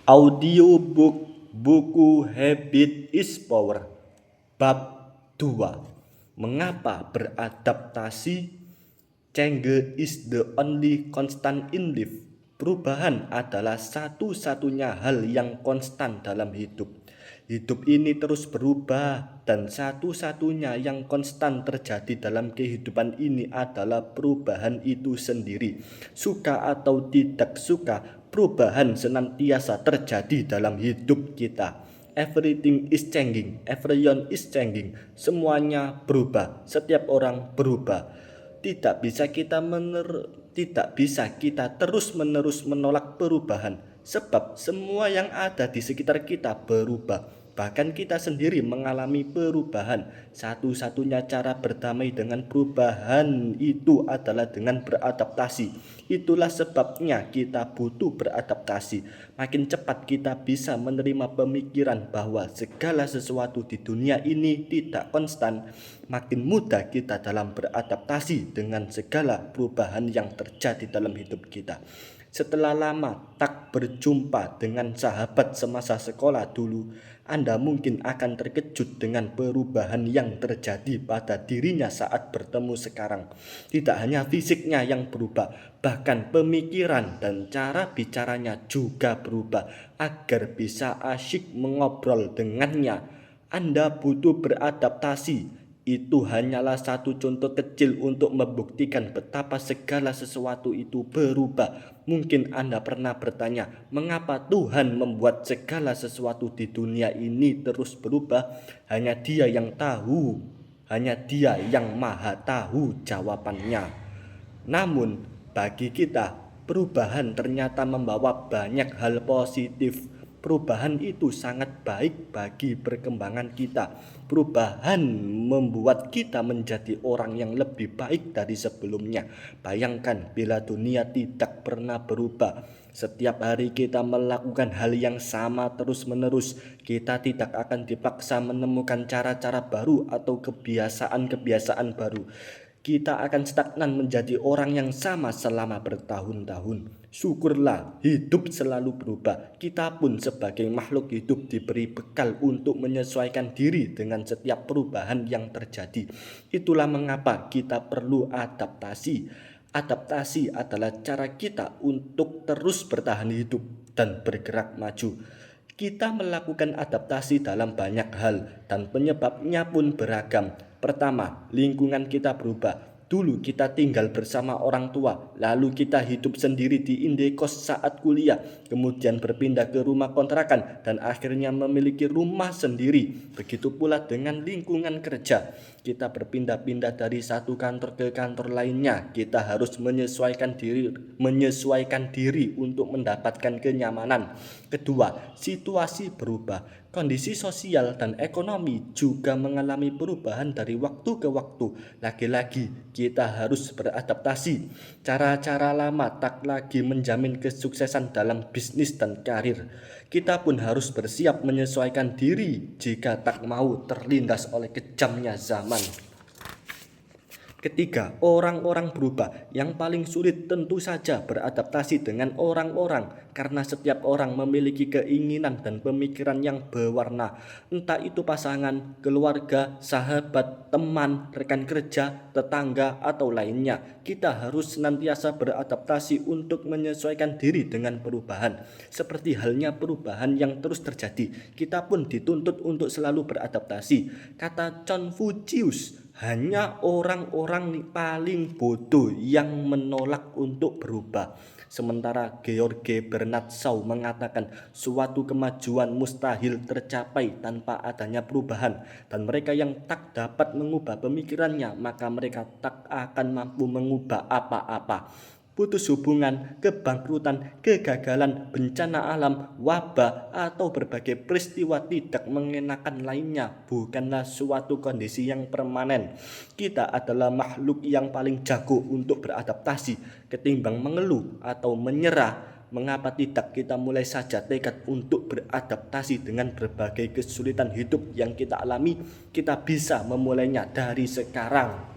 Audiobook Buku Habit is Power. Bab 2. Mengapa beradaptasi? Change is the only constant in life. Perubahan adalah satu-satunya hal yang konstan dalam hidup. Hidup ini terus berubah dan satu-satunya yang konstan terjadi dalam kehidupan ini adalah perubahan itu sendiri. Suka atau tidak suka, perubahan senantiasa terjadi dalam hidup kita. Everything is changing, everyone is changing. Semuanya berubah, setiap orang berubah. Tidak bisa kita terus-menerus menolak perubahan, sebab semua yang ada di sekitar kita berubah. Bahkan kita sendiri mengalami perubahan. Satu-satunya cara berdamai dengan perubahan itu adalah dengan beradaptasi. Itulah sebabnya kita butuh beradaptasi. Makin cepat kita bisa menerima pemikiran bahwa segala sesuatu di dunia ini tidak konstan, makin mudah kita dalam beradaptasi dengan segala perubahan yang terjadi dalam hidup kita. Setelah lama tak berjumpa dengan sahabat semasa sekolah dulu, Anda mungkin akan terkejut dengan perubahan yang terjadi pada dirinya saat bertemu sekarang. Tidak hanya fisiknya yang berubah, bahkan pemikiran dan cara bicaranya juga berubah. Agar bisa asyik mengobrol dengannya, Anda butuh beradaptasi. Itu hanyalah satu contoh kecil untuk membuktikan betapa segala sesuatu itu berubah. Mungkin Anda pernah bertanya, mengapa Tuhan membuat segala sesuatu di dunia ini terus berubah? Hanya Dia yang tahu, hanya Dia yang maha tahu jawabannya. Namun, bagi kita, perubahan ternyata membawa banyak hal positif. Perubahan itu sangat baik bagi perkembangan kita. Perubahan membuat kita menjadi orang yang lebih baik dari sebelumnya. Bayangkan bila dunia tidak pernah berubah. Setiap hari kita melakukan hal yang sama terus-menerus. Kita tidak akan dipaksa menemukan cara-cara baru atau kebiasaan-kebiasaan baru. Kita akan stagnan menjadi orang yang sama selama bertahun-tahun. Syukurlah, hidup selalu berubah. Kita pun sebagai makhluk hidup diberi bekal untuk menyesuaikan diri dengan setiap perubahan yang terjadi. Itulah mengapa kita perlu adaptasi. Adaptasi adalah cara kita untuk terus bertahan hidup dan bergerak maju. Kita melakukan adaptasi dalam banyak hal dan penyebabnya pun beragam. Pertama, lingkungan kita berubah. Dulu kita tinggal bersama orang tua, lalu kita hidup sendiri di indekos saat kuliah, kemudian berpindah ke rumah kontrakan dan akhirnya memiliki rumah sendiri. Begitu pula dengan lingkungan kerja. Kita berpindah-pindah dari satu kantor ke kantor lainnya. Kita harus menyesuaikan diri untuk mendapatkan kenyamanan. Kedua, situasi berubah. Kondisi sosial dan ekonomi juga mengalami perubahan dari waktu ke waktu. Lagi-lagi kita harus beradaptasi. Cara-cara lama tak lagi menjamin kesuksesan dalam bisnis dan karir. Kita pun harus bersiap menyesuaikan diri jika tak mau terlindas oleh kejamnya zaman. Ketiga, orang-orang berubah. Yang paling sulit tentu saja beradaptasi dengan orang-orang, karena setiap orang memiliki keinginan dan pemikiran yang berwarna. Entah itu pasangan, keluarga, sahabat, teman, rekan kerja, tetangga, atau lainnya. Kita harus senantiasa beradaptasi untuk menyesuaikan diri dengan perubahan. Seperti halnya perubahan yang terus terjadi, kita pun dituntut untuk selalu beradaptasi. Kata Confucius, hanya orang-orang paling bodoh yang menolak untuk berubah. Sementara George Bernard Shaw mengatakan suatu kemajuan mustahil tercapai tanpa adanya perubahan, dan mereka yang tak dapat mengubah pemikirannya maka mereka tak akan mampu mengubah apa-apa. Putus hubungan, kebangkrutan, kegagalan, bencana alam, wabah, atau berbagai peristiwa tidak mengenakan lainnya bukanlah suatu kondisi yang permanen. Kita adalah makhluk yang paling jago untuk beradaptasi. Ketimbang mengeluh atau menyerah, mengapa tidak kita mulai saja tekad untuk beradaptasi dengan berbagai kesulitan hidup yang kita alami? Kita bisa memulainya dari sekarang.